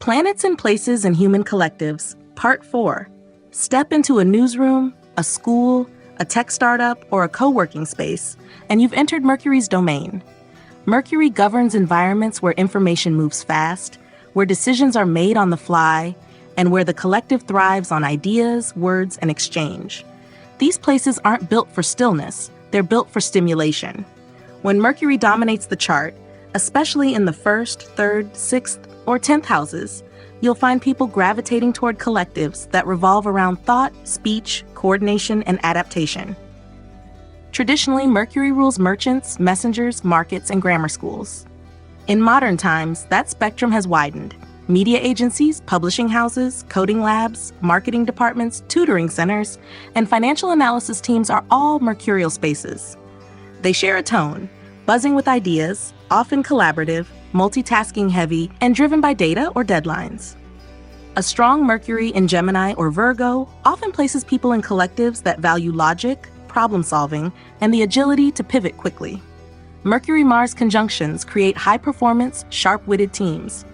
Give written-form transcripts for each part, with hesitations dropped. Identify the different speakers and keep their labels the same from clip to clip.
Speaker 1: Planets and Places in Human Collectives, Part 4. Step into a newsroom, a school, a tech startup, or a co-working space, and you've entered Mercury's domain. Mercury governs environments where information moves fast, where decisions are made on the fly, and where the collective thrives on ideas, words, and exchange. These places aren't built for stillness, they're built for stimulation. When Mercury dominates the chart, especially in the 1st, 3rd, 6th, or 10th houses, you'll find people gravitating toward collectives that revolve around thought, speech, coordination, and adaptation. Traditionally, Mercury rules merchants, messengers, markets, and grammar schools. In modern times, that spectrum has widened. Media agencies, publishing houses, coding labs, marketing departments, tutoring centers, and financial analysis teams are all mercurial spaces. They share a tone, buzzing with ideas, often collaborative, multitasking heavy, and driven by data or deadlines. A strong Mercury in Gemini or Virgo often places people in collectives that value logic, problem-solving, and the agility to pivot quickly. Mercury-Mars conjunctions create high-performance, sharp-witted teams.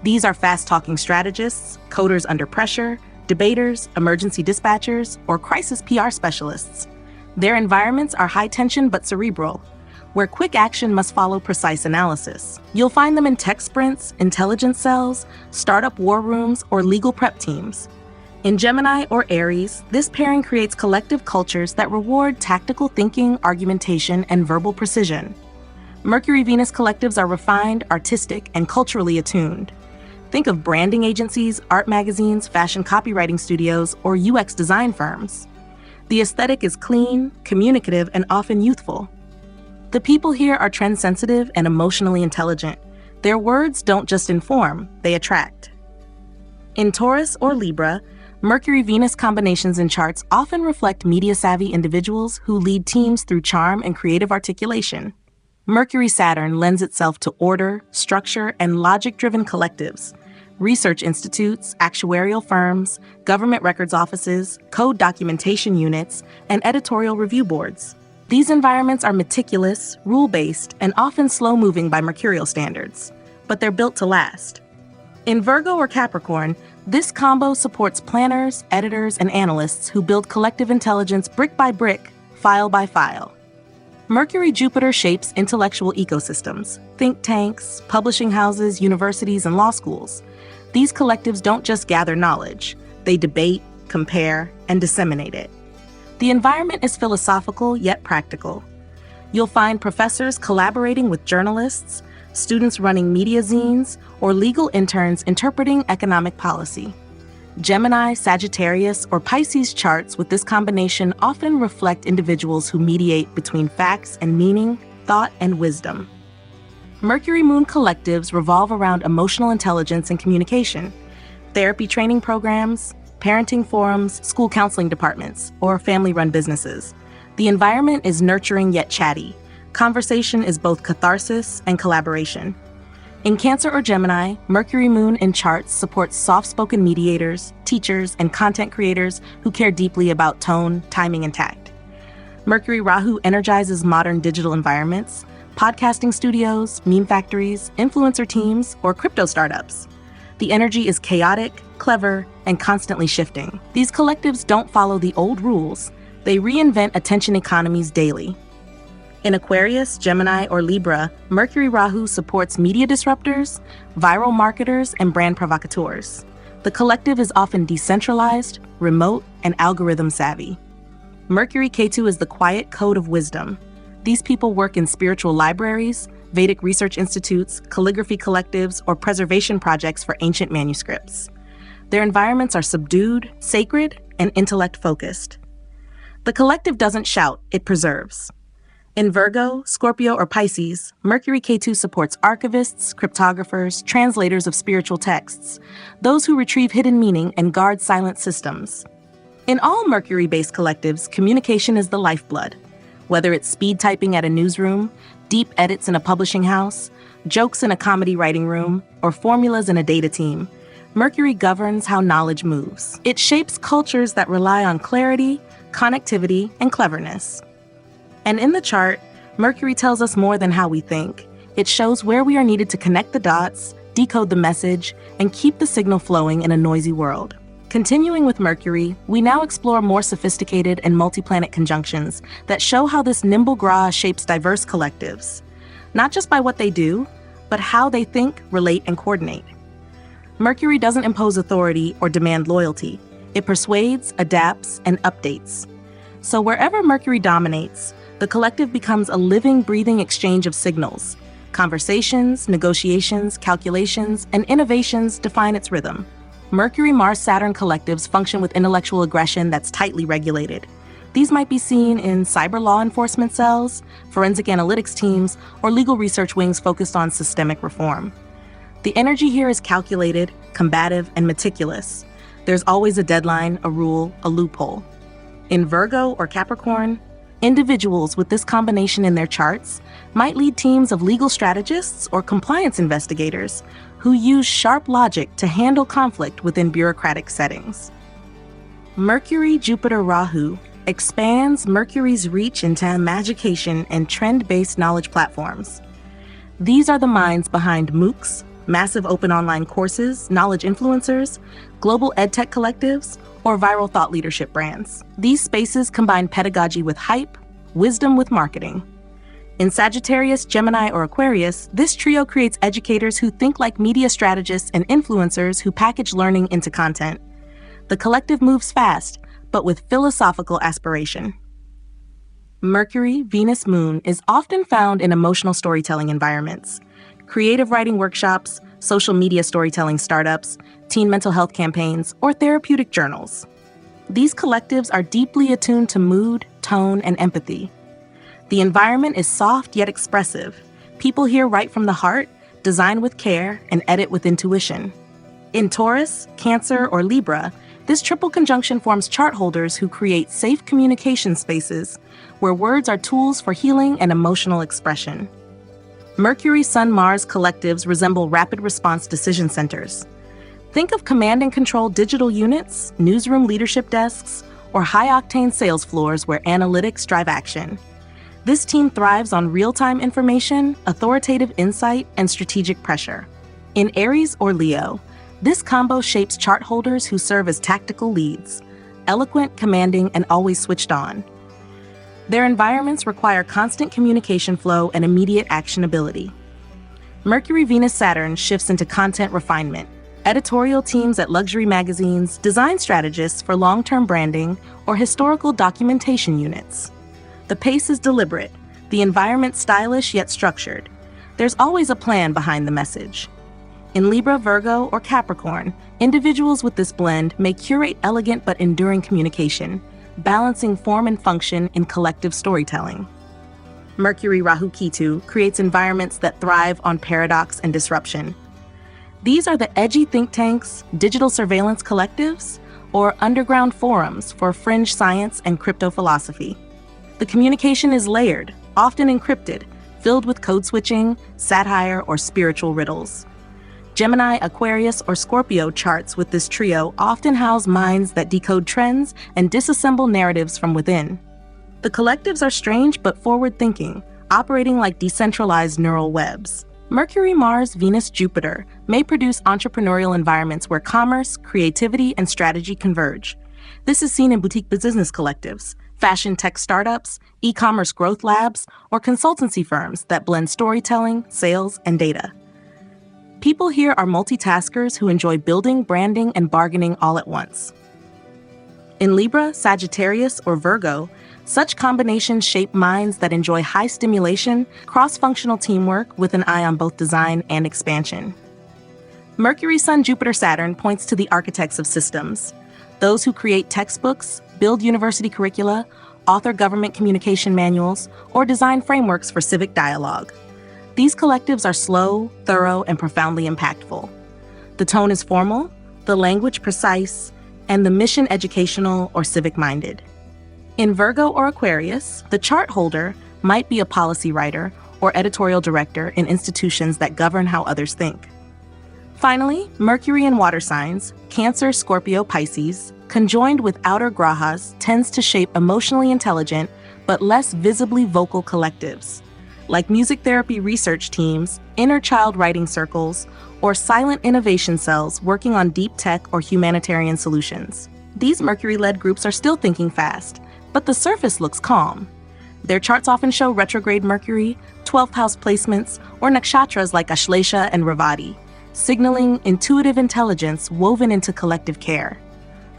Speaker 1: These are fast-talking strategists, coders under pressure, debaters, emergency dispatchers, or crisis PR specialists. Their environments are high-tension but cerebral, where quick action must follow precise analysis. You'll find them in tech sprints, intelligence cells, startup war rooms, or legal prep teams. In Gemini or Aries, this pairing creates collective cultures that reward tactical thinking, argumentation, and verbal precision. Mercury-Venus collectives are refined, artistic, and culturally attuned. Think of branding agencies, art magazines, fashion copywriting studios, or UX design firms. The aesthetic is clean, communicative, and often youthful. The people here are trend-sensitive and emotionally intelligent. Their words don't just inform, they attract. In Taurus or Libra, Mercury-Venus combinations in charts often reflect media-savvy individuals who lead teams through charm and creative articulation. Mercury-Saturn lends itself to order, structure, and logic-driven collectives. Research institutes, actuarial firms, government records offices, code documentation units, and editorial review boards. These environments are meticulous, rule-based, and often slow-moving by mercurial standards, but they're built to last. In Virgo or Capricorn, this combo supports planners, editors, and analysts who build collective intelligence brick by brick, file by file. Mercury-Jupiter shapes intellectual ecosystems, think tanks, publishing houses, universities, and law schools. These collectives don't just gather knowledge, they debate, compare, and disseminate it. The environment is philosophical yet practical. You'll find professors collaborating with journalists, students running media zines, or legal interns interpreting economic policy. Gemini, Sagittarius, or Pisces charts with this combination often reflect individuals who mediate between facts and meaning, thought and wisdom. Mercury-Moon collectives revolve around emotional intelligence and communication, therapy training programs, parenting forums, school counseling departments, or family-run businesses. The environment is nurturing yet chatty. Conversation is both catharsis and collaboration. In Cancer or Gemini, Mercury-Moon in charts supports soft-spoken mediators, teachers, and content creators who care deeply about tone, timing, and tact. Mercury-Rahu energizes modern digital environments, podcasting studios, meme factories, influencer teams, or crypto startups. The energy is chaotic, clever, and constantly shifting. These collectives don't follow the old rules. They reinvent attention economies daily. In Aquarius, Gemini, or Libra, Mercury-Rahu supports media disruptors, viral marketers, and brand provocateurs. The collective is often decentralized, remote, and algorithm-savvy. Mercury-Ketu is the quiet code of wisdom. These people work in spiritual libraries, Vedic research institutes, calligraphy collectives, or preservation projects for ancient manuscripts. Their environments are subdued, sacred, and intellect-focused. The collective doesn't shout, it preserves. In Virgo, Scorpio, or Pisces, Mercury-Ketu supports archivists, cryptographers, translators of spiritual texts, those who retrieve hidden meaning and guard silent systems. In all Mercury-based collectives, communication is the lifeblood. Whether it's speed typing at a newsroom, deep edits in a publishing house, jokes in a comedy writing room, or formulas in a data team, Mercury governs how knowledge moves. It shapes cultures that rely on clarity, connectivity, and cleverness. And in the chart, Mercury tells us more than how we think. It shows where we are needed to connect the dots, decode the message, and keep the signal flowing in a noisy world. Continuing with Mercury, we now explore more sophisticated and multi-planet conjunctions that show how this nimble graha shapes diverse collectives, not just by what they do, but how they think, relate, and coordinate. Mercury doesn't impose authority or demand loyalty. It persuades, adapts, and updates. So wherever Mercury dominates, the collective becomes a living, breathing exchange of signals. Conversations, negotiations, calculations, and innovations define its rhythm. Mercury-Mars-Saturn collectives function with intellectual aggression that's tightly regulated. These might be seen in cyber law enforcement cells, forensic analytics teams, or legal research wings focused on systemic reform. The energy here is calculated, combative, and meticulous. There's always a deadline, a rule, a loophole. In Virgo or Capricorn, individuals with this combination in their charts might lead teams of legal strategists or compliance investigators who use sharp logic to handle conflict within bureaucratic settings. Mercury-Jupiter-Rahu expands Mercury's reach into magication and trend-based knowledge platforms. These are the minds behind MOOCs, massive open online courses, knowledge influencers, global edtech collectives, or viral thought leadership brands. These spaces combine pedagogy with hype, wisdom with marketing. In Sagittarius, Gemini, or Aquarius, this trio creates educators who think like media strategists and influencers who package learning into content. The collective moves fast, but with philosophical aspiration. Mercury, Venus, Moon is often found in emotional storytelling environments, creative writing workshops, social media storytelling startups, teen mental health campaigns, or therapeutic journals. These collectives are deeply attuned to mood, tone, and empathy. The environment is soft yet expressive. People here write from the heart, design with care, and edit with intuition. In Taurus, Cancer, or Libra, this triple conjunction forms chart holders who create safe communication spaces where words are tools for healing and emotional expression. Mercury, Sun, Mars collectives resemble rapid response decision centers. Think of command and control digital units, newsroom leadership desks, or high-octane sales floors where analytics drive action. This team thrives on real-time information, authoritative insight, and strategic pressure. In Aries or Leo, this combo shapes chart holders who serve as tactical leads, eloquent, commanding, and always switched on. Their environments require constant communication flow and immediate actionability. Mercury, Venus, Saturn shifts into content refinement. Editorial teams at luxury magazines, design strategists for long-term branding, or historical documentation units. The pace is deliberate, the environment stylish yet structured. There's always a plan behind the message. In Libra, Virgo, or Capricorn, individuals with this blend may curate elegant but enduring communication, balancing form and function in collective storytelling. Mercury, Rahu, Ketu creates environments that thrive on paradox and disruption. These are the edgy think tanks, digital surveillance collectives, or underground forums for fringe science and crypto philosophy. The communication is layered, often encrypted, filled with code switching, satire, or spiritual riddles. Gemini, Aquarius, or Scorpio charts with this trio often house minds that decode trends and disassemble narratives from within. The collectives are strange but forward-thinking, operating like decentralized neural webs. Mercury, Mars, Venus, Jupiter may produce entrepreneurial environments where commerce, creativity, and strategy converge. This is seen in boutique business collectives, fashion tech startups, e-commerce growth labs, or consultancy firms that blend storytelling, sales, and data. People here are multitaskers who enjoy building, branding, and bargaining all at once. In Libra, Sagittarius, or Virgo, such combinations shape minds that enjoy high stimulation, cross-functional teamwork with an eye on both design and expansion. Mercury, Sun, Jupiter, Saturn points to the architects of systems, those who create textbooks, build university curricula, author government communication manuals, or design frameworks for civic dialogue. These collectives are slow, thorough, and profoundly impactful. The tone is formal, the language precise, and the mission educational or civic-minded. In Virgo or Aquarius, the chart holder might be a policy writer or editorial director in institutions that govern how others think. Finally, Mercury in water signs, Cancer, Scorpio, Pisces, conjoined with outer grahas, tends to shape emotionally intelligent but less visibly vocal collectives. Like music therapy research teams, inner child writing circles, or silent innovation cells working on deep tech or humanitarian solutions. These Mercury-led groups are still thinking fast, but the surface looks calm. Their charts often show retrograde Mercury, 12th house placements, or nakshatras like Ashlesha and Revati, signaling intuitive intelligence woven into collective care.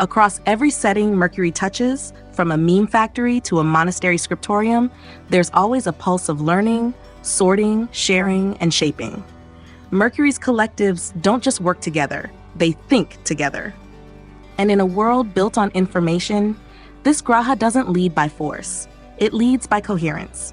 Speaker 1: Across every setting Mercury touches, from a meme factory to a monastery scriptorium, there's always a pulse of learning, sorting, sharing, and shaping. Mercury's collectives don't just work together, they think together. And in a world built on information, this graha doesn't lead by force. It leads by coherence.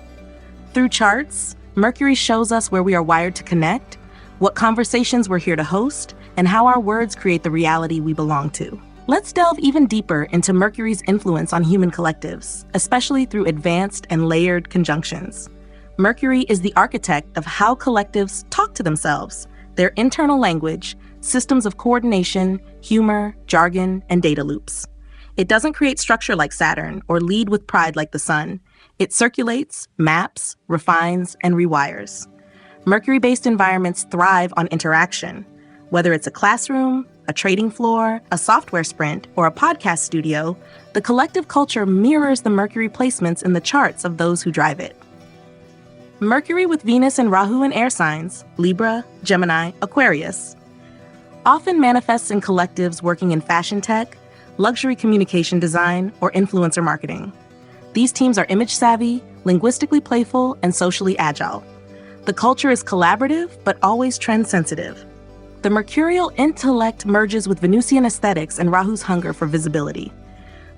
Speaker 1: Through charts, Mercury shows us where we are wired to connect, what conversations we're here to host, and how our words create the reality we belong to. Let's delve even deeper into Mercury's influence on human collectives, especially through advanced and layered conjunctions. Mercury is the architect of how collectives talk to themselves, their internal language, systems of coordination, humor, jargon, and data loops. It doesn't create structure like Saturn or lead with pride like the Sun. It circulates, maps, refines, and rewires. Mercury-based environments thrive on interaction. Whether it's a classroom, a trading floor, a software sprint, or a podcast studio, the collective culture mirrors the Mercury placements in the charts of those who drive it. Mercury with Venus and Rahu in air signs, Libra, Gemini, Aquarius, often manifests in collectives working in fashion tech, luxury communication design, or influencer marketing. These teams are image-savvy, linguistically playful, and socially agile. The culture is collaborative, but always trend-sensitive. The mercurial intellect merges with Venusian aesthetics and Rahu's hunger for visibility.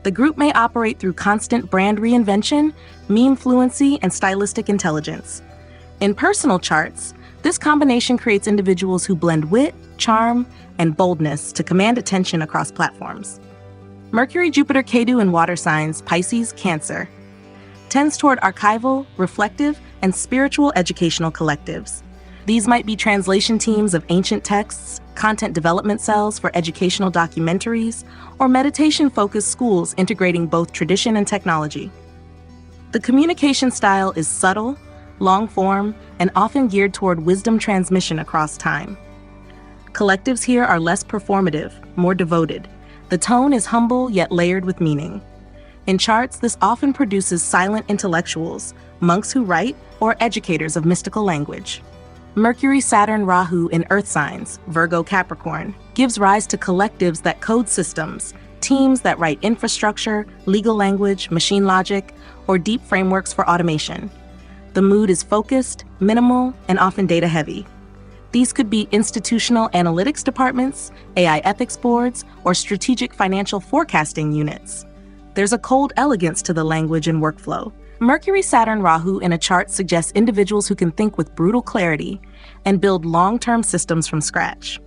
Speaker 1: The group may operate through constant brand reinvention, meme fluency, and stylistic intelligence. In personal charts, this combination creates individuals who blend wit, charm, and boldness to command attention across platforms. Mercury, Jupiter, Ketu in water signs, Pisces, Cancer, tends toward archival, reflective, and spiritual educational collectives. These might be translation teams of ancient texts, content development cells for educational documentaries, or meditation-focused schools integrating both tradition and technology. The communication style is subtle, long-form, and often geared toward wisdom transmission across time. Collectives here are less performative, more devoted. The tone is humble yet layered with meaning. In charts, this often produces silent intellectuals, monks who write, or educators of mystical language. Mercury, Saturn, Rahu in earth signs, Virgo, Capricorn, gives rise to collectives that code systems, teams that write infrastructure, legal language, machine logic, or deep frameworks for automation. The mood is focused, minimal, and often data-heavy. These could be institutional analytics departments, AI ethics boards, or strategic financial forecasting units. There's a cold elegance to the language and workflow. Mercury, Saturn, Rahu in a chart suggests individuals who can think with brutal clarity and build long-term systems from scratch.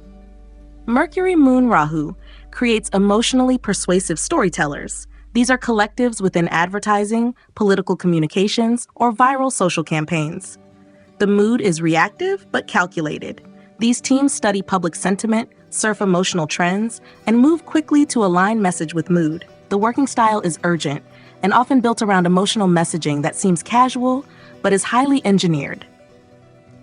Speaker 1: Mercury, Moon, Rahu creates emotionally persuasive storytellers. These are collectives within advertising, political communications, or viral social campaigns. The mood is reactive but calculated. These teams study public sentiment, surf emotional trends, and move quickly to align message with mood. The working style is urgent and often built around emotional messaging that seems casual but is highly engineered.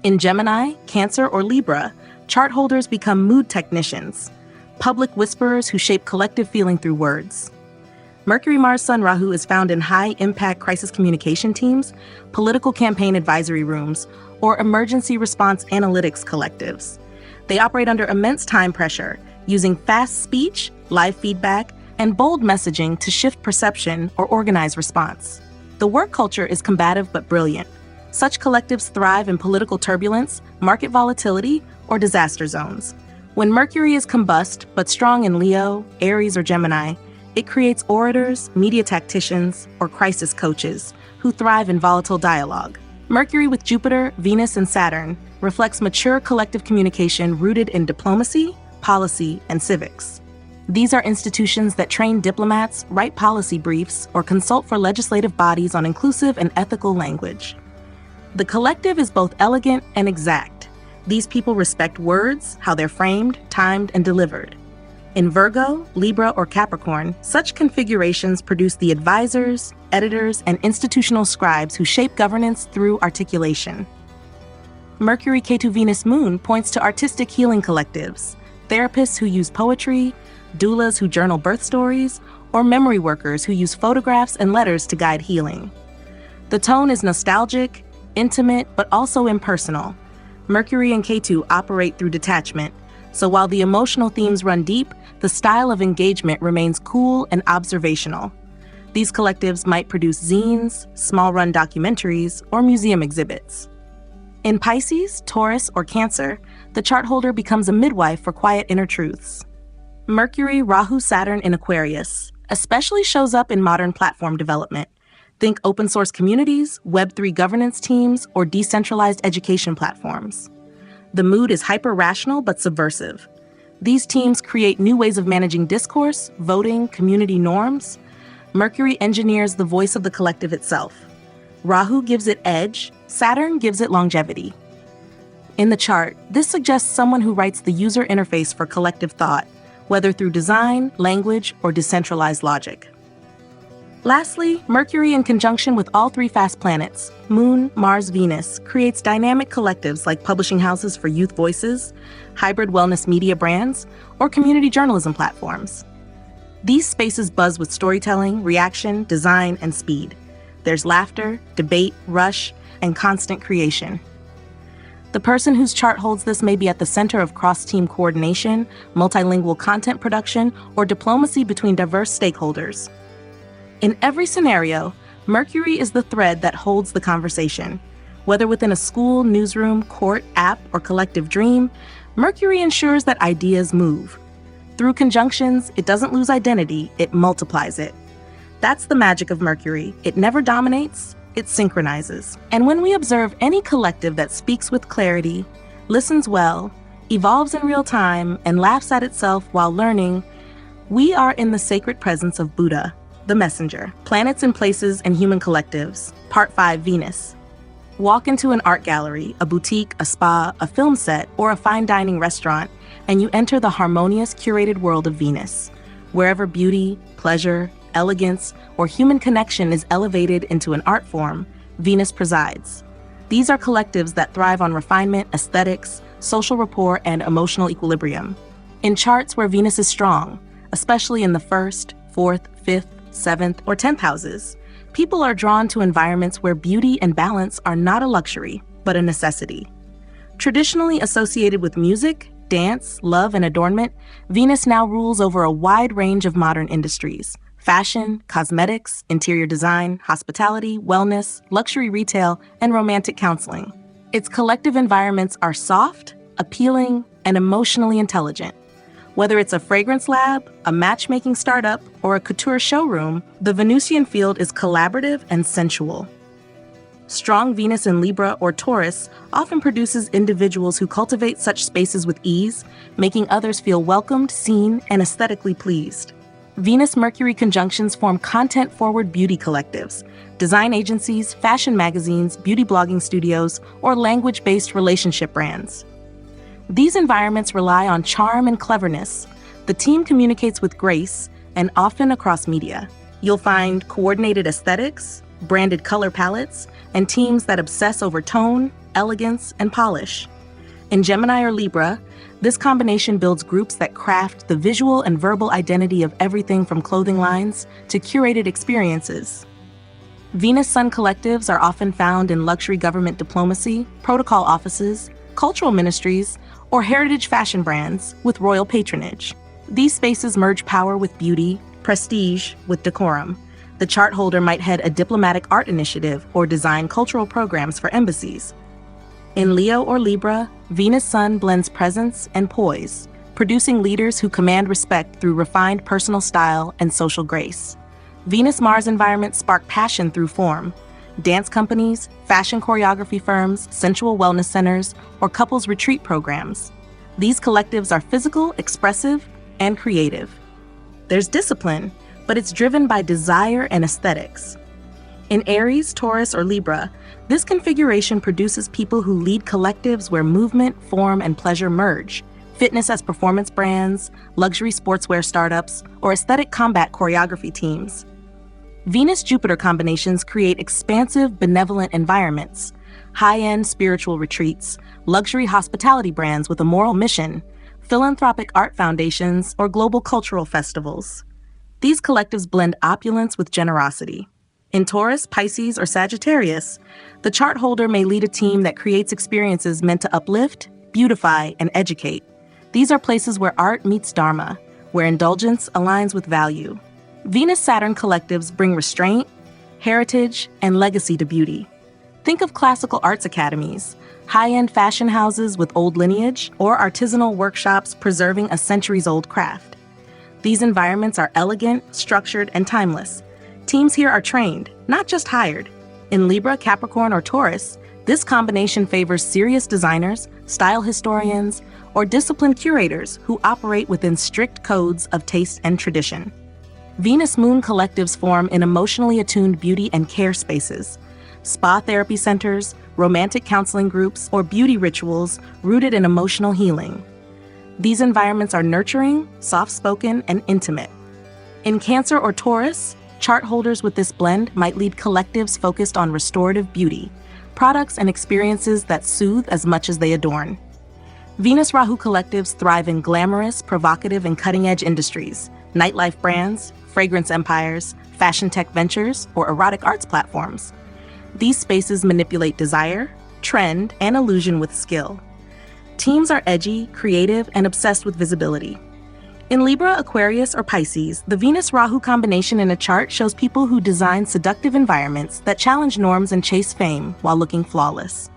Speaker 1: In Gemini, Cancer, or Libra, chart holders become mood technicians, public whisperers who shape collective feeling through words. Mercury, Mars, Sun, Rahu is found in high-impact crisis communication teams, political campaign advisory rooms, or emergency response analytics collectives. They operate under immense time pressure, using fast speech, live feedback, and bold messaging to shift perception or organize response. The work culture is combative but brilliant. Such collectives thrive in political turbulence, market volatility, or disaster zones. When Mercury is combust but strong in Leo, Aries, or Gemini, it creates orators, media tacticians, or crisis coaches who thrive in volatile dialogue. Mercury with Jupiter, Venus, and Saturn reflects mature collective communication rooted in diplomacy, policy, and civics. These are institutions that train diplomats, write policy briefs, or consult for legislative bodies on inclusive and ethical language. The collective is both elegant and exact. These people respect words, how they're framed, timed, and delivered. In Virgo, Libra, or Capricorn, such configurations produce the advisors, editors, and institutional scribes who shape governance through articulation. Mercury Ketu Venus Moon points to artistic healing collectives, therapists who use poetry, doulas who journal birth stories, or memory workers who use photographs and letters to guide healing. The tone is nostalgic, intimate, but also impersonal. Mercury and Ketu operate through detachment, so while the emotional themes run deep, the style of engagement remains cool and observational. These collectives might produce zines, small-run documentaries, or museum exhibits. In Pisces, Taurus, or Cancer, the chart holder becomes a midwife for quiet inner truths. Mercury, Rahu, Saturn in Aquarius especially shows up in modern platform development. Think open source communities, Web3 governance teams, or decentralized education platforms. The mood is hyper-rational but subversive. These teams create new ways of managing discourse, voting, community norms. Mercury engineers the voice of the collective itself. Rahu gives it edge, Saturn gives it longevity. In the chart, this suggests someone who writes the user interface for collective thought, whether through design, language, or decentralized logic. Lastly, Mercury in conjunction with all three fast planets, Moon, Mars, Venus, creates dynamic collectives like publishing houses for youth voices, hybrid wellness media brands, or community journalism platforms. These spaces buzz with storytelling, reaction, design, and speed. There's laughter, debate, rush, and constant creation. The person whose chart holds this may be at the center of cross-team coordination, multilingual content production, or diplomacy between diverse stakeholders. In every scenario, Mercury is the thread that holds the conversation. Whether within a school, newsroom, court, app, or collective dream, Mercury ensures that ideas move. Through conjunctions, it doesn't lose identity, it multiplies it. That's the magic of Mercury. It never dominates, it synchronizes. And when we observe any collective that speaks with clarity, listens well, evolves in real time, and laughs at itself while learning, we are in the sacred presence of Buddha, the messenger. Planets and places and human collectives. Part 5, Venus. Walk into an art gallery, a boutique, a spa, a film set, or a fine dining restaurant, and you enter the harmonious, curated world of Venus. Wherever beauty, pleasure, elegance, or human connection is elevated into an art form, Venus presides. These are collectives that thrive on refinement, aesthetics, social rapport, and emotional equilibrium. In charts where Venus is strong, especially in the 1st, 4th, 5th, 7th, or 10th houses, people are drawn to environments where beauty and balance are not a luxury, but a necessity. Traditionally associated with music, dance, love, and adornment, Venus now rules over a wide range of modern industries: fashion, cosmetics, interior design, hospitality, wellness, luxury retail, and romantic counseling. Its collective environments are soft, appealing, and emotionally intelligent. Whether it's a fragrance lab, a matchmaking startup, or a couture showroom, the Venusian field is collaborative and sensual. Strong Venus in Libra or Taurus often produces individuals who cultivate such spaces with ease, making others feel welcomed, seen, and aesthetically pleased. Venus-Mercury conjunctions form content-forward beauty collectives, design agencies, fashion magazines, beauty blogging studios, or language-based relationship brands. These environments rely on charm and cleverness. The team communicates with grace, and often across media. You'll find coordinated aesthetics, branded color palettes, and teams that obsess over tone, elegance, and polish. In Gemini or Libra, this combination builds groups that craft the visual and verbal identity of everything from clothing lines to curated experiences. Venus-Sun collectives are often found in luxury government diplomacy, protocol offices, cultural ministries, or heritage fashion brands with royal patronage. These spaces merge power with beauty, prestige with decorum. The chart holder might head a diplomatic art initiative or design cultural programs for embassies. In Leo or Libra, Venus-Sun blends presence and poise, producing leaders who command respect through refined personal style and social grace. Venus-Mars environments spark passion through form. Dance companies, fashion choreography firms, sensual wellness centers, or couples retreat programs. These collectives are physical, expressive, and creative. There's discipline, but it's driven by desire and aesthetics. In Aries, Taurus, or Libra, this configuration produces people who lead collectives where movement, form, and pleasure merge. Fitness as performance brands, luxury sportswear startups, or aesthetic combat choreography teams. Venus-Jupiter combinations create expansive, benevolent environments. high-end spiritual retreats, luxury hospitality brands with a moral mission, philanthropic art foundations, or global cultural festivals. These collectives blend opulence with generosity. In Taurus, Pisces, or Sagittarius, the chart holder may lead a team that creates experiences meant to uplift, beautify, and educate. These are places where art meets dharma, where indulgence aligns with value. Venus-Saturn collectives bring restraint, heritage, and legacy to beauty. Think of classical arts academies, high-end fashion houses with old lineage, or artisanal workshops preserving a centuries-old craft. These environments are elegant, structured, and timeless. Teams here are trained, not just hired. In Libra, Capricorn, or Taurus, this combination favors serious designers, style historians, or disciplined curators who operate within strict codes of taste and tradition. Venus-Moon collectives form in emotionally attuned beauty and care spaces, spa therapy centers, romantic counseling groups, or beauty rituals rooted in emotional healing. These environments are nurturing, soft-spoken, and intimate. In Cancer or Taurus, chart holders with this blend might lead collectives focused on restorative beauty, products and experiences that soothe as much as they adorn. Venus-Rahu collectives thrive in glamorous, provocative, and cutting-edge industries, nightlife brands, fragrance empires, fashion tech ventures, or erotic arts platforms. These spaces manipulate desire, trend, and illusion with skill. Teams are edgy, creative, and obsessed with visibility. In Libra, Aquarius, or Pisces, the Venus-Rahu combination in a chart shows people who design seductive environments that challenge norms and chase fame while looking flawless.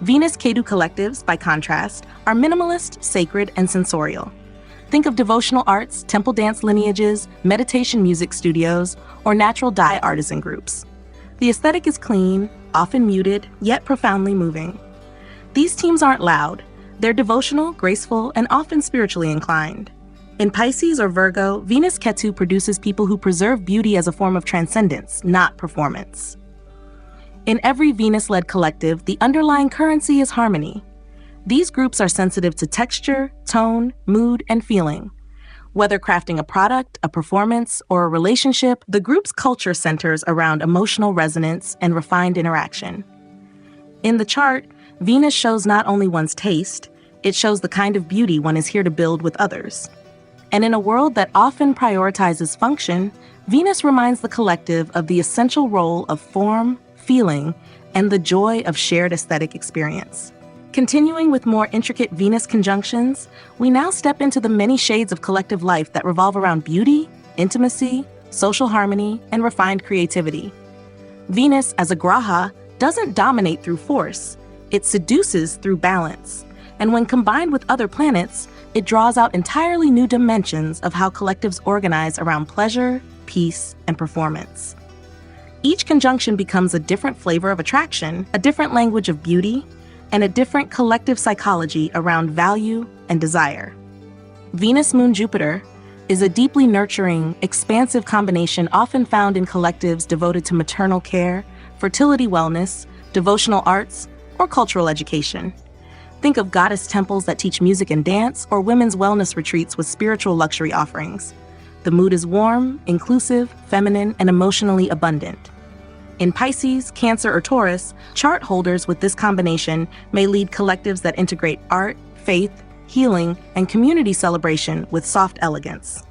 Speaker 1: Venus-Ketu collectives, by contrast, are minimalist, sacred, and sensorial. Think of devotional arts, temple dance lineages, meditation music studios, or natural dye artisan groups. The aesthetic is clean, often muted, yet profoundly moving. These teams aren't loud. They're devotional, graceful, and often spiritually inclined. In Pisces or Virgo, Venus-Ketu produces people who preserve beauty as a form of transcendence, not performance. In every Venus-led collective, the underlying currency is harmony. These groups are sensitive to texture, tone, mood, and feeling. Whether crafting a product, a performance, or a relationship, the group's culture centers around emotional resonance and refined interaction. In the chart, Venus shows not only one's taste, it shows the kind of beauty one is here to build with others. And in a world that often prioritizes function, Venus reminds the collective of the essential role of form, feeling, and the joy of shared aesthetic experience. Continuing with more intricate Venus conjunctions, we now step into the many shades of collective life that revolve around beauty, intimacy, social harmony, and refined creativity. Venus, as a graha, doesn't dominate through force. It seduces through balance. And when combined with other planets, it draws out entirely new dimensions of how collectives organize around pleasure, peace, and performance. Each conjunction becomes a different flavor of attraction, a different language of beauty, and a different collective psychology around value and desire. Venus-Moon-Jupiter is a deeply nurturing, expansive combination often found in collectives devoted to maternal care, fertility wellness, devotional arts, or cultural education. Think of goddess temples that teach music and dance, or women's wellness retreats with spiritual luxury offerings. The mood is warm, inclusive, feminine, and emotionally abundant. In Pisces, Cancer, or Taurus, chart holders with this combination may lead collectives that integrate art, faith, healing, and community celebration with soft elegance.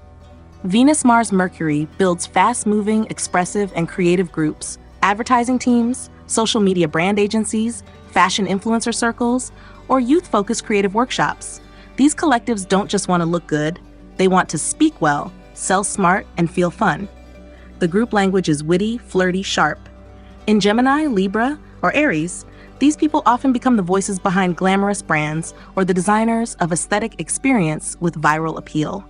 Speaker 1: Venus-Mars-Mercury builds fast-moving, expressive, and creative groups, advertising teams, social media brand agencies, fashion influencer circles, or youth-focused creative workshops. These collectives don't just want to look good, they want to speak well, sell smart, and feel fun. The group language is witty, flirty, sharp. In Gemini, Libra, or Aries, these people often become the voices behind glamorous brands or the designers of aesthetic experience with viral appeal.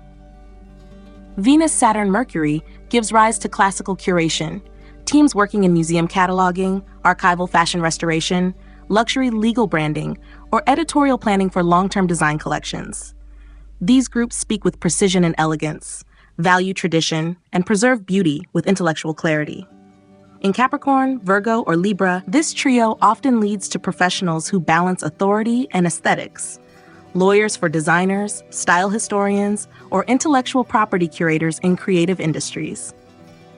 Speaker 1: Venus-Saturn-Mercury gives rise to classical curation, teams working in museum cataloging, archival fashion restoration, luxury legal branding, or editorial planning for long-term design collections. These groups speak with precision and elegance, value tradition, and preserve beauty with intellectual clarity. In Capricorn, Virgo, or Libra, this trio often leads to professionals who balance authority and aesthetics. Lawyers for designers, style historians, or intellectual property curators in creative industries.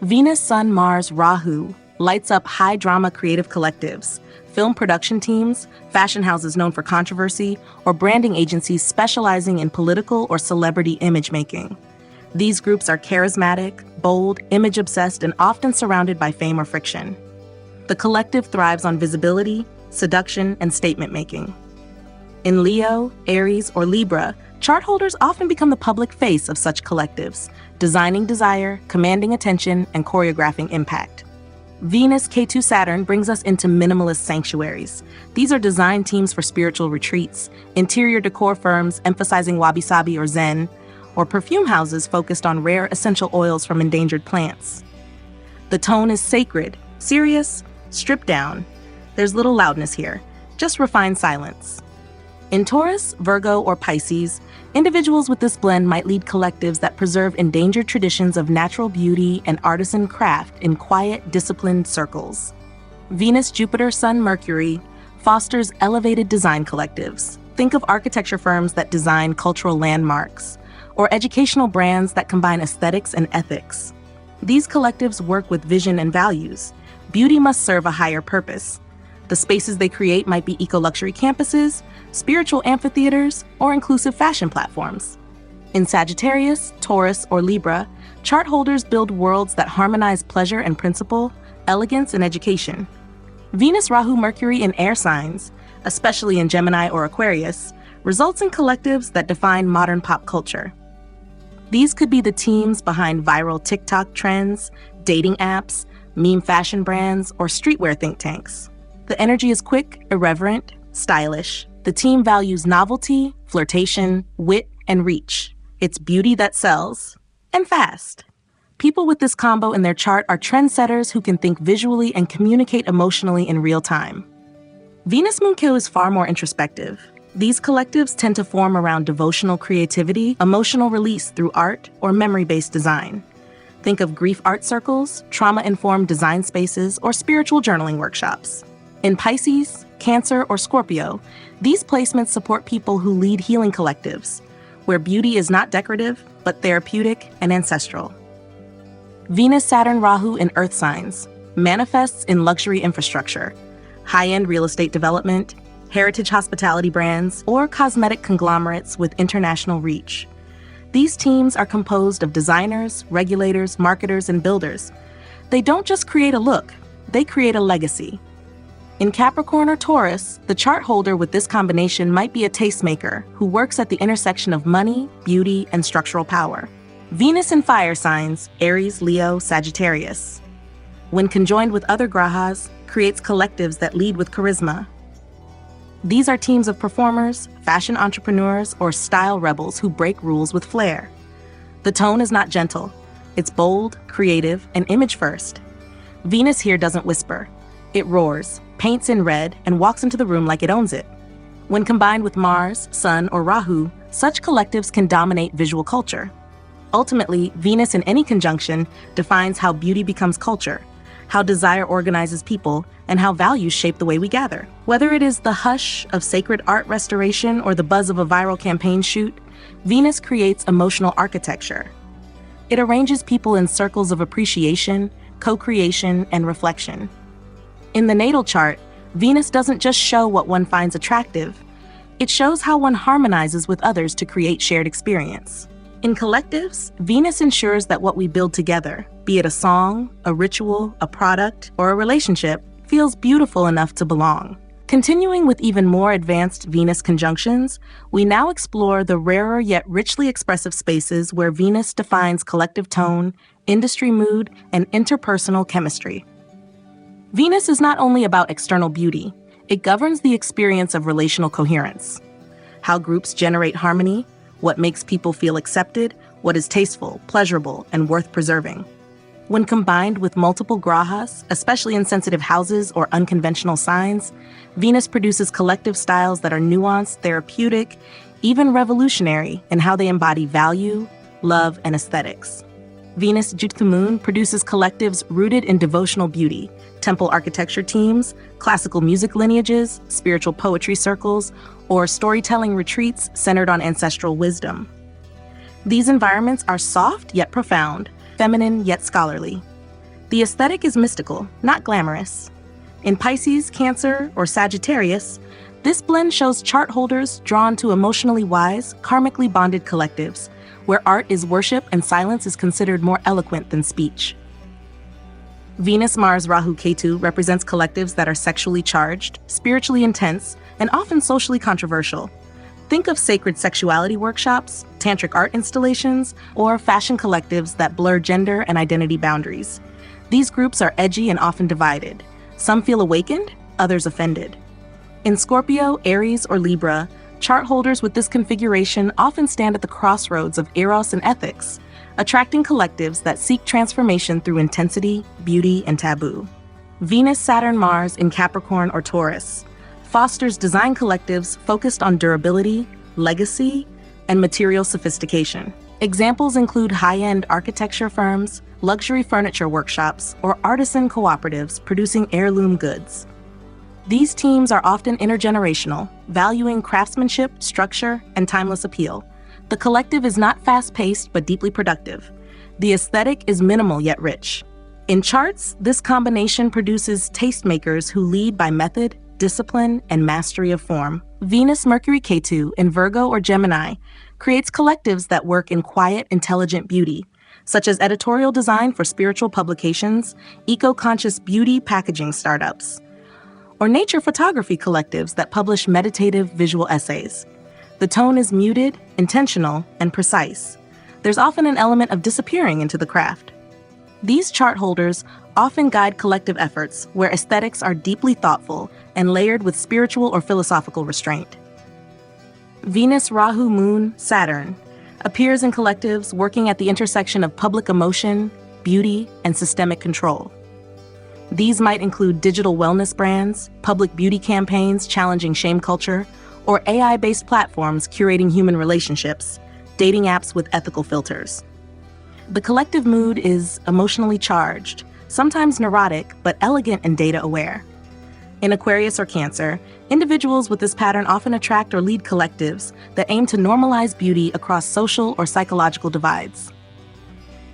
Speaker 1: Venus, Sun, Mars, Rahu lights up high-drama creative collectives, film production teams, fashion houses known for controversy, or branding agencies specializing in political or celebrity image making. These groups are charismatic, bold, image-obsessed, and often surrounded by fame or friction. The collective thrives on visibility, seduction, and statement-making. In Leo, Aries, or Libra, chart holders often become the public face of such collectives, designing desire, commanding attention, and choreographing impact. Venus, Ketu, Saturn brings us into minimalist sanctuaries. These are design teams for spiritual retreats, interior decor firms emphasizing wabi-sabi or zen, or perfume houses focused on rare essential oils from endangered plants. The tone is sacred, serious, stripped down. There's little loudness here, just refined silence. In Taurus, Virgo, or Pisces, individuals with this blend might lead collectives that preserve endangered traditions of natural beauty and artisan craft in quiet, disciplined circles. Venus, Jupiter, Sun, Mercury fosters elevated design collectives. Think of architecture firms that design cultural landmarks, or educational brands that combine aesthetics and ethics. These collectives work with vision and values. Beauty must serve a higher purpose. The spaces they create might be eco-luxury campuses, spiritual amphitheaters, or inclusive fashion platforms. In Sagittarius, Taurus, or Libra, chart holders build worlds that harmonize pleasure and principle, elegance and education. Venus, Rahu, Mercury in air signs, especially in Gemini or Aquarius, results in collectives that define modern pop culture. These could be the teams behind viral TikTok trends, dating apps, meme fashion brands, or streetwear think tanks. The energy is quick, irreverent, stylish. The team values novelty, flirtation, wit, and reach. It's beauty that sells, and fast. People with this combo in their chart are trendsetters who can think visually and communicate emotionally in real time. Venus Moon Q is far more introspective. These collectives tend to form around devotional creativity, emotional release through art, or memory-based design. Think of grief art circles, trauma-informed design spaces, or spiritual journaling workshops. In Pisces, Cancer, or Scorpio, these placements support people who lead healing collectives, where beauty is not decorative, but therapeutic and ancestral. Venus, Saturn, Rahu in earth signs manifests in luxury infrastructure, high-end real estate development, heritage hospitality brands, or cosmetic conglomerates with international reach. These teams are composed of designers, regulators, marketers, and builders. They don't just create a look, they create a legacy. In Capricorn or Taurus, the chart holder with this combination might be a tastemaker who works at the intersection of money, beauty, and structural power. Venus in fire signs, Aries, Leo, Sagittarius, when conjoined with other grahas, creates collectives that lead with charisma. These are teams of performers, fashion entrepreneurs, or style rebels who break rules with flair. The tone is not gentle. It's bold, creative, and image first. Venus here doesn't whisper. It roars, paints in red, and walks into the room like it owns it. When combined with Mars, Sun, or Rahu, such collectives can dominate visual culture. Ultimately, Venus in any conjunction defines how beauty becomes culture, how desire organizes people, and how values shape the way we gather. Whether it is the hush of sacred art restoration or the buzz of a viral campaign shoot, Venus creates emotional architecture. It arranges people in circles of appreciation, co-creation, and reflection. In the natal chart, Venus doesn't just show what one finds attractive, it shows how one harmonizes with others to create shared experience. In collectives, Venus ensures that what we build together, be it a song, a ritual, a product, or a relationship, feels beautiful enough to belong. Continuing with even more advanced Venus conjunctions, we now explore the rarer yet richly expressive spaces where Venus defines collective tone, industry mood, and interpersonal chemistry. Venus is not only about external beauty, it governs the experience of relational coherence. How groups generate harmony, what makes people feel accepted, what is tasteful, pleasurable, and worth preserving. When combined with multiple grahas, especially in sensitive houses or unconventional signs, Venus produces collective styles that are nuanced, therapeutic, even revolutionary in how they embody value, love, and aesthetics. Venus due to the moon produces collectives rooted in devotional beauty, temple architecture teams, classical music lineages, spiritual poetry circles, or storytelling retreats centered on ancestral wisdom. These environments are soft yet profound, feminine yet scholarly. The aesthetic is mystical, not glamorous. In Pisces, Cancer, or Sagittarius, this blend shows chart holders drawn to emotionally wise, karmically bonded collectives, where art is worship and silence is considered more eloquent than speech. Venus, Mars, Rahu, Ketu represents collectives that are sexually charged, spiritually intense, and often socially controversial. Think of sacred sexuality workshops, tantric art installations, or fashion collectives that blur gender and identity boundaries. These groups are edgy and often divided. Some feel awakened, others offended. In Scorpio, Aries, or Libra, chart holders with this configuration often stand at the crossroads of eros and ethics, attracting collectives that seek transformation through intensity, beauty, and taboo. Venus, Saturn, Mars in Capricorn or Taurus fosters design collectives focused on durability, legacy, and material sophistication. Examples include high-end architecture firms, luxury furniture workshops, or artisan cooperatives producing heirloom goods. These teams are often intergenerational, valuing craftsmanship, structure, and timeless appeal. The collective is not fast-paced but deeply productive. The aesthetic is minimal yet rich. In charts, this combination produces tastemakers who lead by method, discipline, and mastery of form. Venus, Mercury, Ketu in Virgo or Gemini creates collectives that work in quiet, intelligent beauty, such as editorial design for spiritual publications, eco-conscious beauty packaging startups, or nature photography collectives that publish meditative visual essays. The tone is muted, intentional, and precise. There's often an element of disappearing into the craft. These chart holders often guide collective efforts where aesthetics are deeply thoughtful and layered with spiritual or philosophical restraint. Venus, Rahu, Moon, Saturn appears in collectives working at the intersection of public emotion, beauty, and systemic control. These might include digital wellness brands, public beauty campaigns challenging shame culture, or AI-based platforms curating human relationships, dating apps with ethical filters. The collective mood is emotionally charged, sometimes neurotic, but elegant and data-aware. In Aquarius or Cancer, individuals with this pattern often attract or lead collectives that aim to normalize beauty across social or psychological divides.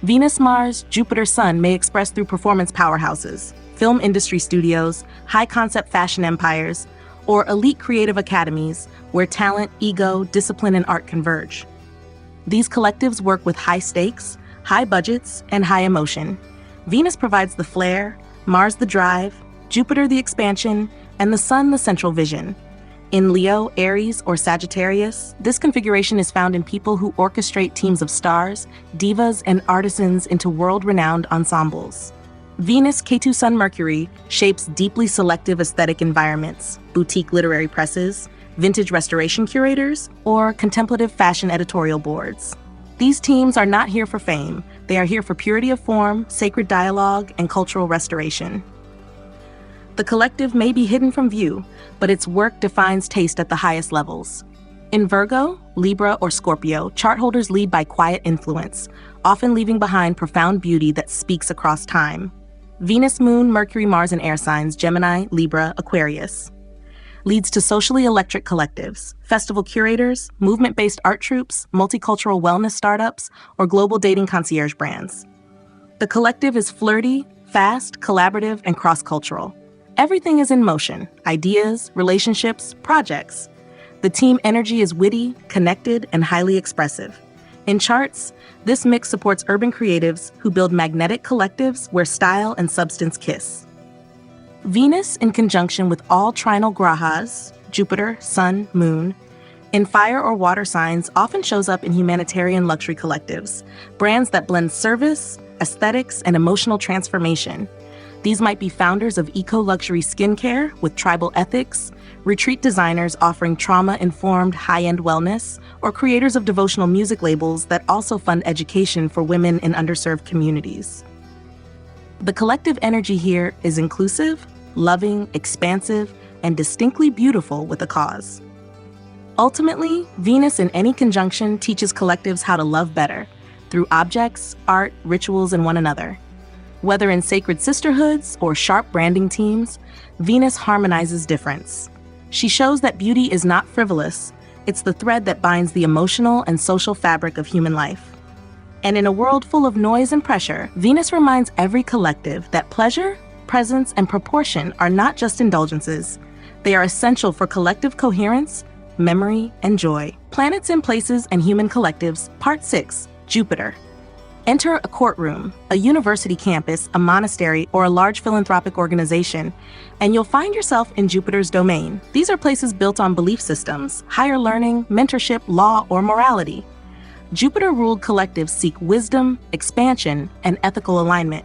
Speaker 1: Venus, Mars, Jupiter, Sun may express through performance powerhouses, film industry studios, high-concept fashion empires, or elite creative academies where talent, ego, discipline, and art converge. These collectives work with high stakes, high budgets, and high emotion. Venus provides the flair, Mars the drive, Jupiter the expansion, and the Sun the central vision. In Leo, Aries, or Sagittarius, this configuration is found in people who orchestrate teams of stars, divas, and artisans into world-renowned ensembles. Venus, Ketu, Sun, Mercury shapes deeply selective aesthetic environments, boutique literary presses, vintage restoration curators, or contemplative fashion editorial boards. These teams are not here for fame. They are here for purity of form, sacred dialogue, and cultural restoration. The collective may be hidden from view, but its work defines taste at the highest levels. In Virgo, Libra, or Scorpio, chart holders lead by quiet influence, often leaving behind profound beauty that speaks across time. Venus, Moon, Mercury, Mars, and air signs, Gemini, Libra, Aquarius, leads to socially electric collectives, festival curators, movement-based art troupes, multicultural wellness startups, or global dating concierge brands. The collective is flirty, fast, collaborative, and cross-cultural. Everything is in motion: ideas, relationships, projects. The team energy is witty, connected, and highly expressive. In charts, this mix supports urban creatives who build magnetic collectives where style and substance kiss. Venus, in conjunction with all trinal grahas, Jupiter, Sun, Moon, in fire or water signs often shows up in humanitarian luxury collectives, brands that blend service, aesthetics, and emotional transformation. These might be founders of eco-luxury skincare with tribal ethics, retreat designers offering trauma-informed high-end wellness, or creators of devotional music labels that also fund education for women in underserved communities. The collective energy here is inclusive, loving, expansive, and distinctly beautiful with a cause. Ultimately, Venus in any conjunction teaches collectives how to love better through objects, art, rituals, and one another. Whether in sacred sisterhoods or sharp branding teams, Venus harmonizes difference. She shows that beauty is not frivolous, it's the thread that binds the emotional and social fabric of human life. And in a world full of noise and pressure, Venus reminds every collective that pleasure, presence, and proportion are not just indulgences. They are essential for collective coherence, memory, and joy. Planets in Places and Human Collectives, Part 6, Jupiter. Enter a courtroom, a university campus, a monastery, or a large philanthropic organization, and you'll find yourself in Jupiter's domain. These are places built on belief systems, higher learning, mentorship, law, or morality. Jupiter-ruled collectives seek wisdom, expansion, and ethical alignment.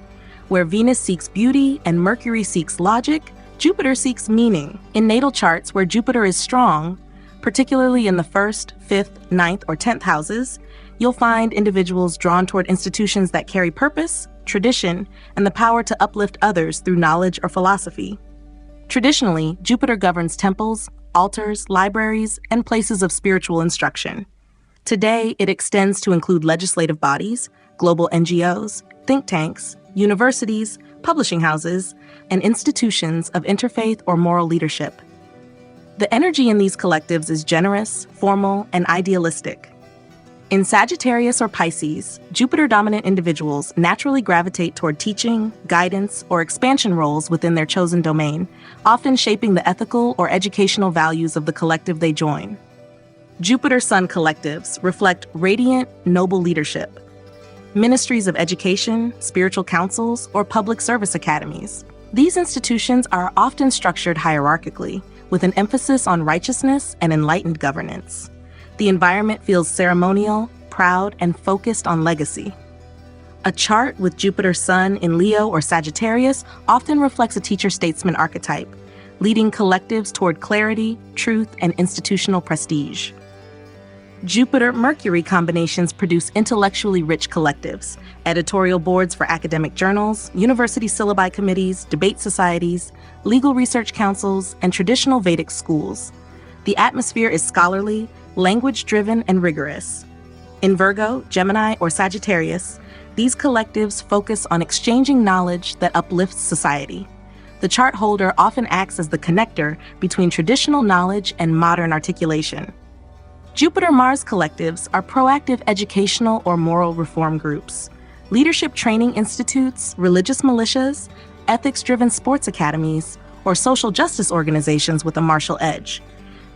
Speaker 1: Where Venus seeks beauty and Mercury seeks logic, Jupiter seeks meaning. In natal charts where Jupiter is strong, particularly in the 1st, 5th, 9th, or 10th houses, you'll find individuals drawn toward institutions that carry purpose, tradition, and the power to uplift others through knowledge or philosophy. Traditionally, Jupiter governs temples, altars, libraries, and places of spiritual instruction. Today, it extends to include legislative bodies, global NGOs, think tanks, universities, publishing houses, and institutions of interfaith or moral leadership. The energy in these collectives is generous, formal, and idealistic. In Sagittarius or Pisces, Jupiter-dominant individuals naturally gravitate toward teaching, guidance, or expansion roles within their chosen domain, often shaping the ethical or educational values of the collective they join. Jupiter-Sun collectives reflect radiant, noble leadership. Ministries of education, spiritual councils, or public service academies. These institutions are often structured hierarchically, with an emphasis on righteousness and enlightened governance. The environment feels ceremonial, proud, and focused on legacy. A chart with Jupiter-Sun in Leo or Sagittarius often reflects a teacher-statesman archetype, leading collectives toward clarity, truth, and institutional prestige. Jupiter-Mercury combinations produce intellectually rich collectives, editorial boards for academic journals, university syllabi committees, debate societies, legal research councils, and traditional Vedic schools. The atmosphere is scholarly, language-driven, and rigorous. In Virgo, Gemini, or Sagittarius, these collectives focus on exchanging knowledge that uplifts society. The chart holder often acts as the connector between traditional knowledge and modern articulation. Jupiter-Mars collectives are proactive educational or moral reform groups, leadership training institutes, religious militias, ethics-driven sports academies, or social justice organizations with a martial edge.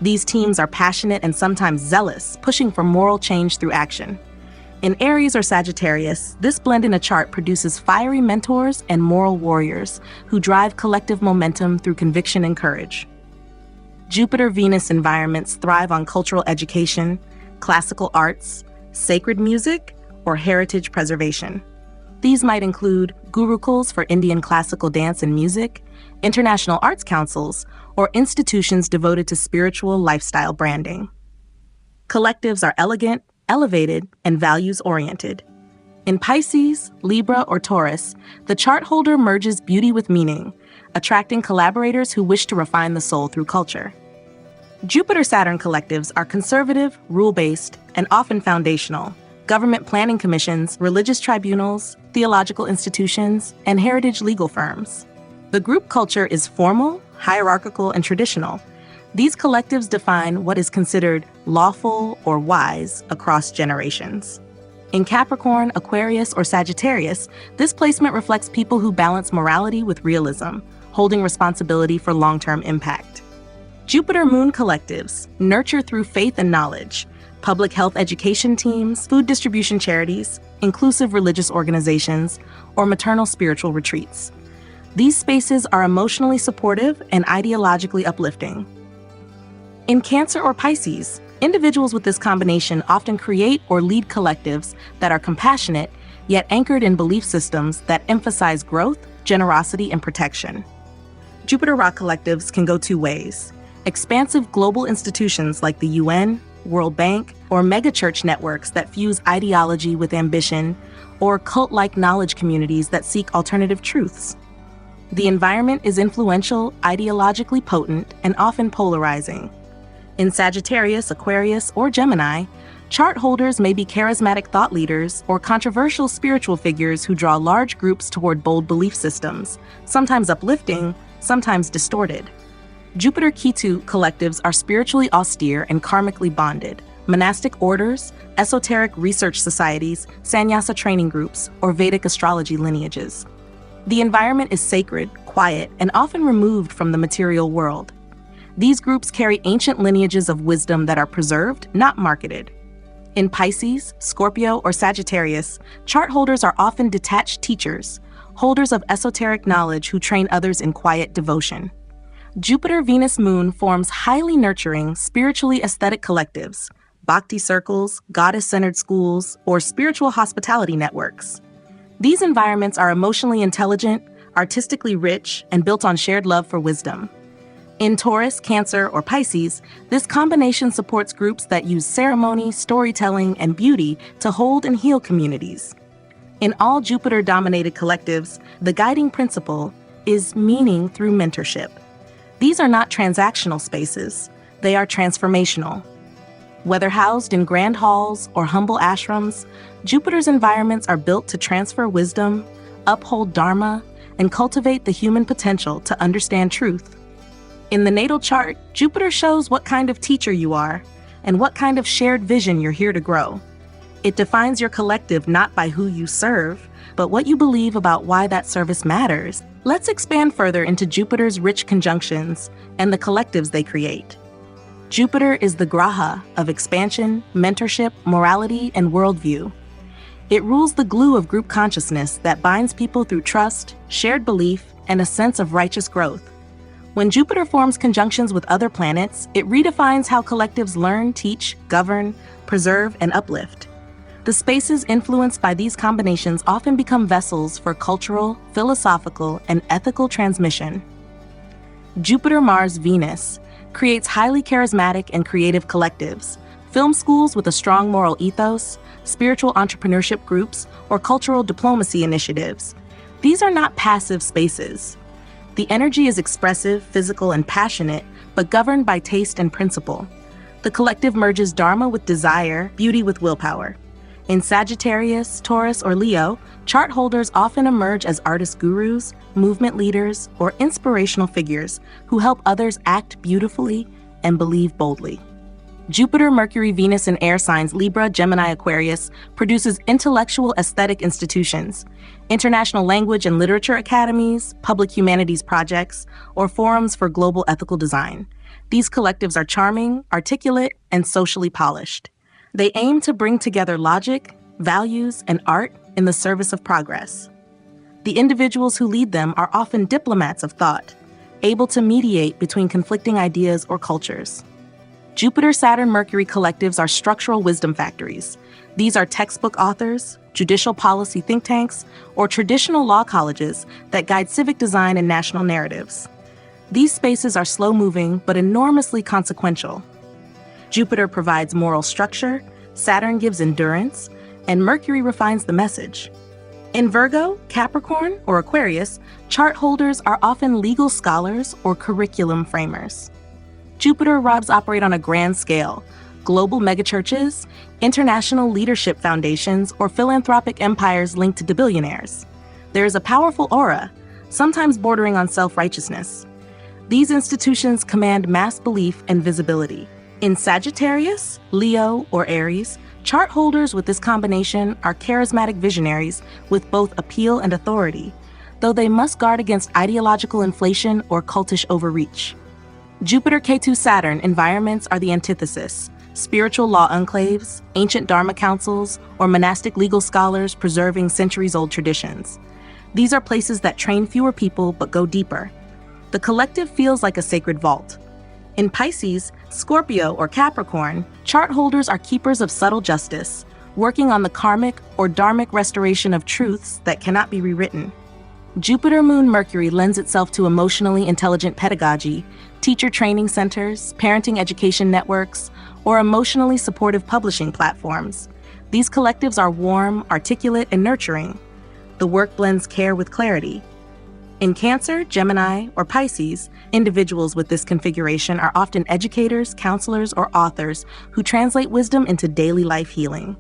Speaker 1: These teams are passionate and sometimes zealous, pushing for moral change through action. In Aries or Sagittarius, this blend in a chart produces fiery mentors and moral warriors who drive collective momentum through conviction and courage. Jupiter-Venus environments thrive on cultural education, classical arts, sacred music, or heritage preservation. These might include gurukuls for Indian classical dance and music, international arts councils, or institutions devoted to spiritual lifestyle branding. Collectives are elegant, elevated, and values-oriented. In Pisces, Libra, or Taurus, the chart holder merges beauty with meaning, attracting collaborators who wish to refine the soul through culture. Jupiter-Saturn collectives are conservative, rule-based, and often foundational. Government planning commissions, religious tribunals, theological institutions, and heritage legal firms. The group culture is formal, hierarchical, and traditional. These collectives define what is considered lawful or wise across generations. In Capricorn, Aquarius, or Sagittarius, this placement reflects people who balance morality with realism, holding responsibility for long-term impact. Jupiter-Moon collectives nurture through faith and knowledge, public health education teams, food distribution charities, inclusive religious organizations, or maternal spiritual retreats. These spaces are emotionally supportive and ideologically uplifting. In Cancer or Pisces, individuals with this combination often create or lead collectives that are compassionate, yet anchored in belief systems that emphasize growth, generosity, and protection. Jupiter Rock collectives can go two ways. Expansive global institutions like the UN, World Bank, or megachurch networks that fuse ideology with ambition, or cult-like knowledge communities that seek alternative truths. The environment is influential, ideologically potent, and often polarizing. In Sagittarius, Aquarius, or Gemini, chart holders may be charismatic thought leaders or controversial spiritual figures who draw large groups toward bold belief systems, sometimes uplifting, sometimes distorted. Jupiter Ketu collectives are spiritually austere and karmically bonded. Monastic orders, esoteric research societies, sannyasa training groups, or Vedic astrology lineages. The environment is sacred, quiet, and often removed from the material world. These groups carry ancient lineages of wisdom that are preserved, not marketed. In Pisces, Scorpio, or Sagittarius, chart holders are often detached teachers, holders of esoteric knowledge who train others in quiet devotion. Jupiter-Venus-Moon forms highly nurturing, spiritually aesthetic collectives, bhakti circles, goddess-centered schools, or spiritual hospitality networks. These environments are emotionally intelligent, artistically rich, and built on shared love for wisdom. In Taurus, Cancer, or Pisces, this combination supports groups that use ceremony, storytelling, and beauty to hold and heal communities. In all Jupiter-dominated collectives, the guiding principle is meaning through mentorship. These are not transactional spaces, they are transformational. Whether housed in grand halls or humble ashrams, Jupiter's environments are built to transfer wisdom, uphold dharma, and cultivate the human potential to understand truth. In the natal chart, Jupiter shows what kind of teacher you are and what kind of shared vision you're here to grow. It defines your collective not by who you serve, but what you believe about why that service matters. Let's expand further into Jupiter's rich conjunctions and the collectives they create. Jupiter is the graha of expansion, mentorship, morality, and worldview. It rules the glue of group consciousness that binds people through trust, shared belief, and a sense of righteous growth. When Jupiter forms conjunctions with other planets, it redefines how collectives learn, teach, govern, preserve, and uplift. The spaces influenced by these combinations often become vessels for cultural, philosophical, and ethical transmission. Jupiter-Mars-Venus creates highly charismatic and creative collectives, film schools with a strong moral ethos, spiritual entrepreneurship groups, or cultural diplomacy initiatives. These are not passive spaces. The energy is expressive, physical, and passionate, but governed by taste and principle. The collective merges dharma with desire, beauty with willpower. In Sagittarius, Taurus, or Leo, chart holders often emerge as artist gurus, movement leaders, or inspirational figures who help others act beautifully and believe boldly. Jupiter, Mercury, Venus, and air signs Libra, Gemini, Aquarius produces intellectual aesthetic institutions, international language and literature academies, public humanities projects, or forums for global ethical design. These collectives are charming, articulate, and socially polished. They aim to bring together logic, values, and art in the service of progress. The individuals who lead them are often diplomats of thought, able to mediate between conflicting ideas or cultures. Jupiter, Saturn, Mercury collectives are structural wisdom factories. These are textbook authors, judicial policy think tanks, or traditional law colleges that guide civic design and national narratives. These spaces are slow-moving but enormously consequential. Jupiter provides moral structure, Saturn gives endurance, and Mercury refines the message. In Virgo, Capricorn, or Aquarius, chart holders are often legal scholars or curriculum framers. Jupiter rubs operate on a grand scale: global megachurches, international leadership foundations, or philanthropic empires linked to billionaires. There is a powerful aura, sometimes bordering on self-righteousness. These institutions command mass belief and visibility. In Sagittarius, Leo, or Aries, chart holders with this combination are charismatic visionaries with both appeal and authority, though they must guard against ideological inflation or cultish overreach. Jupiter, Ketu, Saturn environments are the antithesis: spiritual law enclaves, ancient dharma councils, or monastic legal scholars preserving centuries-old traditions. These are places that train fewer people but go deeper. The collective feels like a sacred vault. In Pisces, Scorpio, or Capricorn, chart holders are keepers of subtle justice, working on the karmic or dharmic restoration of truths that cannot be rewritten. Jupiter, Moon, Mercury lends itself to emotionally intelligent pedagogy, teacher training centers, parenting education networks, or emotionally supportive publishing platforms. These collectives are warm, articulate, and nurturing. The work blends care with clarity. In Cancer, Gemini, or Pisces, individuals with this configuration are often educators, counselors, or authors who translate wisdom into daily life healing.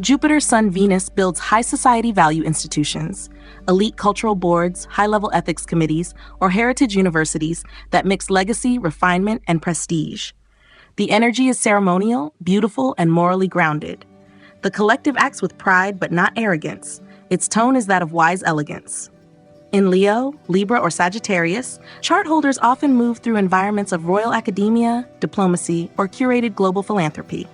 Speaker 1: Jupiter, Sun, Venus builds high society value institutions, elite cultural boards, high-level ethics committees, or heritage universities that mix legacy, refinement, and prestige. The energy is ceremonial, beautiful, and morally grounded. The collective acts with pride but not arrogance. Its tone is that of wise elegance. In Leo, Libra, or Sagittarius, chart holders often move through environments of royal academia, diplomacy, or curated global philanthropy.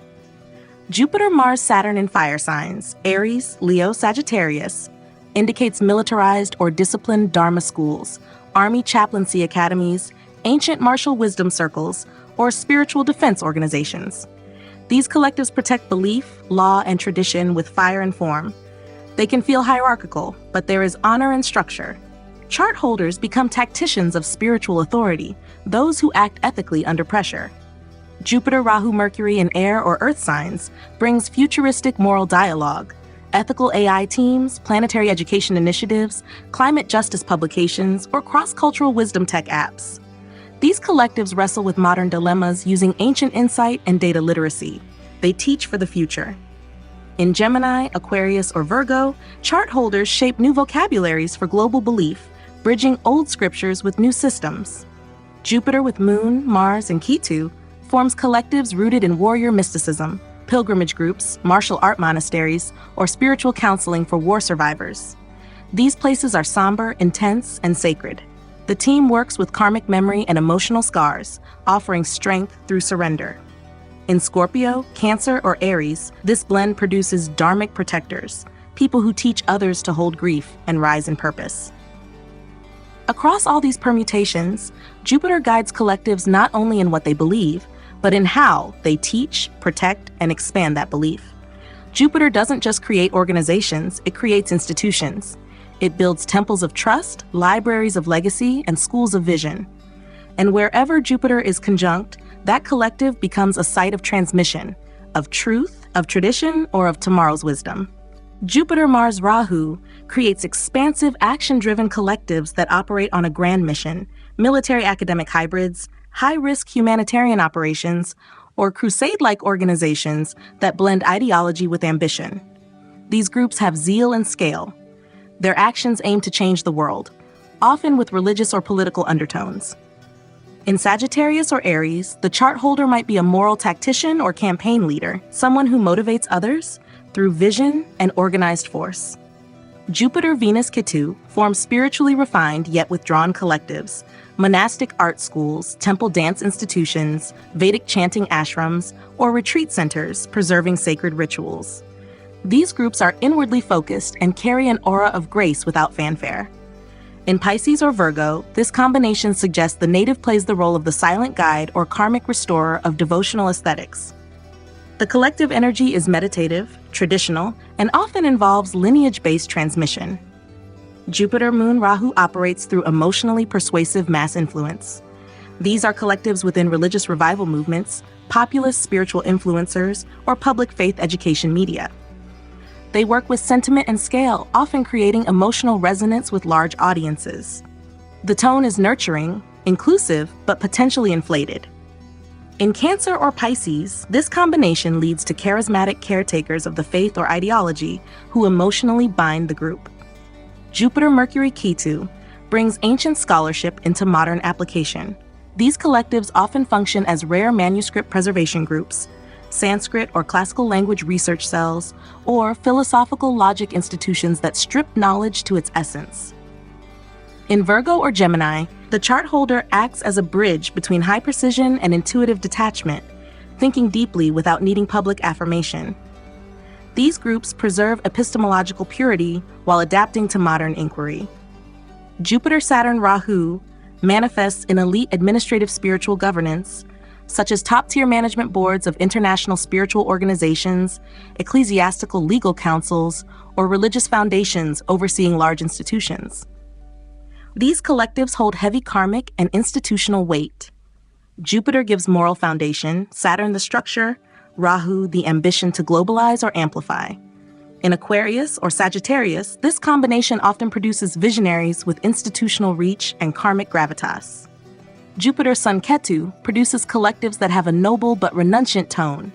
Speaker 1: Jupiter, Mars, Saturn in fire signs, Aries, Leo, Sagittarius, indicates militarized or disciplined Dharma schools, army chaplaincy academies, ancient martial wisdom circles, or spiritual defense organizations. These collectives protect belief, law, and tradition with fire and form. They can feel hierarchical, but there is honor and structure. Chart holders become tacticians of spiritual authority, those who act ethically under pressure. Jupiter, Rahu, Mercury in air or earth signs brings futuristic moral dialogue, ethical AI teams, planetary education initiatives, climate justice publications, or cross-cultural wisdom tech apps. These collectives wrestle with modern dilemmas using ancient insight and data literacy. They teach for the future. In Gemini, Aquarius, or Virgo, chart holders shape new vocabularies for global belief, bridging old scriptures with new systems. Jupiter with Moon, Mars, and Ketu forms collectives rooted in warrior mysticism, pilgrimage groups, martial art monasteries, or spiritual counseling for war survivors. These places are somber, intense, and sacred. The team works with karmic memory and emotional scars, offering strength through surrender. In Scorpio, Cancer, or Aries, this blend produces dharmic protectors, people who teach others to hold grief and rise in purpose. Across all these permutations, Jupiter guides collectives not only in what they believe, but in how they teach, protect, and expand that belief. Jupiter doesn't just create organizations, it creates institutions. It builds temples of trust, libraries of legacy, and schools of vision. And wherever Jupiter is conjunct, that collective becomes a site of transmission, of truth, of tradition, or of tomorrow's wisdom. Jupiter, Mars, Rahu creates expansive, action-driven collectives that operate on a grand mission, military academic hybrids, high-risk humanitarian operations, or crusade-like organizations that blend ideology with ambition. These groups have zeal and scale. Their actions aim to change the world, often with religious or political undertones. In Sagittarius or Aries, the chart holder might be a moral tactician or campaign leader, someone who motivates others through vision and organized force. Jupiter, Venus, Ketu form spiritually refined yet withdrawn collectives, monastic art schools, temple dance institutions, Vedic chanting ashrams, or retreat centers preserving sacred rituals. These groups are inwardly focused and carry an aura of grace without fanfare. In Pisces or Virgo, this combination suggests the native plays the role of the silent guide or karmic restorer of devotional aesthetics. The collective energy is meditative, traditional, and often involves lineage-based transmission. Jupiter, Moon, Rahu operates through emotionally persuasive mass influence. These are collectives within religious revival movements, populist spiritual influencers, or public faith education media. They work with sentiment and scale, often creating emotional resonance with large audiences. The tone is nurturing, inclusive, but potentially inflated. In Cancer or Pisces, this combination leads to charismatic caretakers of the faith or ideology who emotionally bind the group. Jupiter, Mercury, Ketu brings ancient scholarship into modern application. These collectives often function as rare manuscript preservation groups, Sanskrit or classical language research cells, or philosophical logic institutions that strip knowledge to its essence. In Virgo or Gemini, the chart holder acts as a bridge between high precision and intuitive detachment, thinking deeply without needing public affirmation. These groups preserve epistemological purity while adapting to modern inquiry. Jupiter, Saturn, Rahu manifests in elite administrative spiritual governance, such as top-tier management boards of international spiritual organizations, ecclesiastical legal councils, or religious foundations overseeing large institutions. These collectives hold heavy karmic and institutional weight. Jupiter gives moral foundation, Saturn the structure, Rahu the ambition to globalize or amplify. In Aquarius or Sagittarius, this combination often produces visionaries with institutional reach and karmic gravitas. Jupiter, Sun, Ketu produces collectives that have a noble but renunciant tone.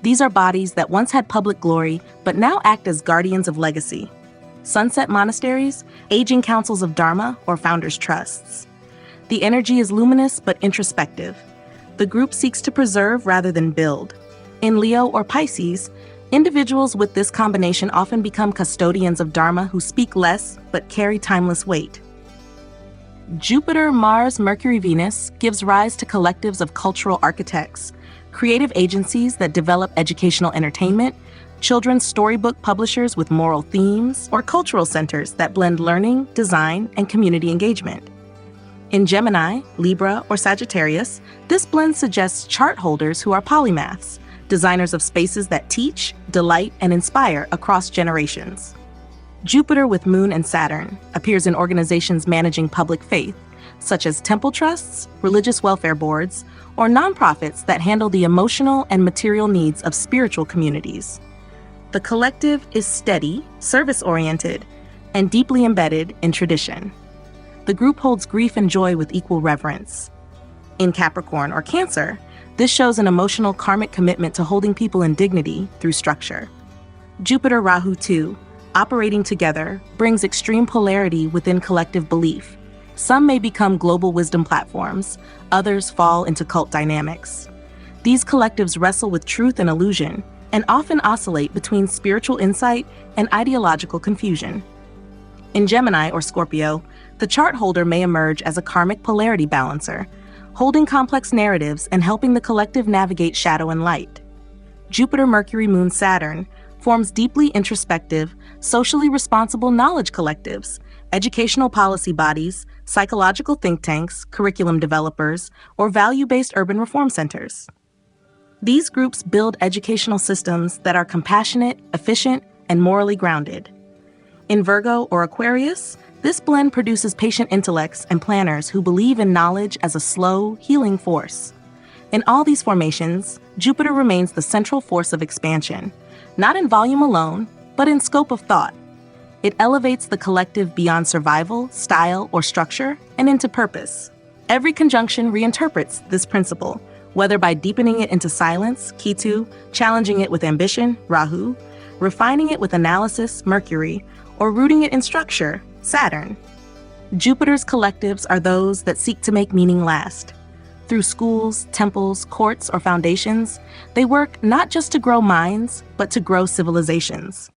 Speaker 1: These are bodies that once had public glory, but now act as guardians of legacy. Sunset monasteries, aging councils of Dharma, or founders' trusts. The energy is luminous but introspective. The group seeks to preserve rather than build. In Leo or Pisces, individuals with this combination often become custodians of Dharma who speak less but carry timeless weight. Jupiter, Mars, Mercury, Venus gives rise to collectives of cultural architects, creative agencies that develop educational entertainment, children's storybook publishers with moral themes, or cultural centers that blend learning, design, and community engagement. In Gemini, Libra, or Sagittarius, this blend suggests chart holders who are polymaths, designers of spaces that teach, delight, and inspire across generations. Jupiter with Moon and Saturn appears in organizations managing public faith, such as temple trusts, religious welfare boards, or nonprofits that handle the emotional and material needs of spiritual communities. The collective is steady, service-oriented, and deeply embedded in tradition. The group holds grief and joy with equal reverence. In Capricorn or Cancer, this shows an emotional karmic commitment to holding people in dignity through structure. Jupiter Rahu 2, operating together, brings extreme polarity within collective belief. Some may become global wisdom platforms, others fall into cult dynamics. These collectives wrestle with truth and illusion, and often oscillate between spiritual insight and ideological confusion. In Gemini or Scorpio, the chart holder may emerge as a karmic polarity balancer, holding complex narratives and helping the collective navigate shadow and light. Jupiter, Mercury, Moon, Saturn forms deeply introspective, socially responsible knowledge collectives, educational policy bodies, psychological think tanks, curriculum developers, or value-based urban reform centers. These groups build educational systems that are compassionate, efficient, and morally grounded. In Virgo or Aquarius, this blend produces patient intellects and planners who believe in knowledge as a slow, healing force. In all these formations, Jupiter remains the central force of expansion, not in volume alone, but in scope of thought. It elevates the collective beyond survival, style, or structure, and into purpose. Every conjunction reinterprets this principle, whether by deepening it into silence, Ketu, challenging it with ambition, Rahu, refining it with analysis, Mercury, or rooting it in structure, Saturn. Jupiter's collectives are those that seek to make meaning last. Through schools, temples, courts, or foundations, they work not just to grow minds, but to grow civilizations.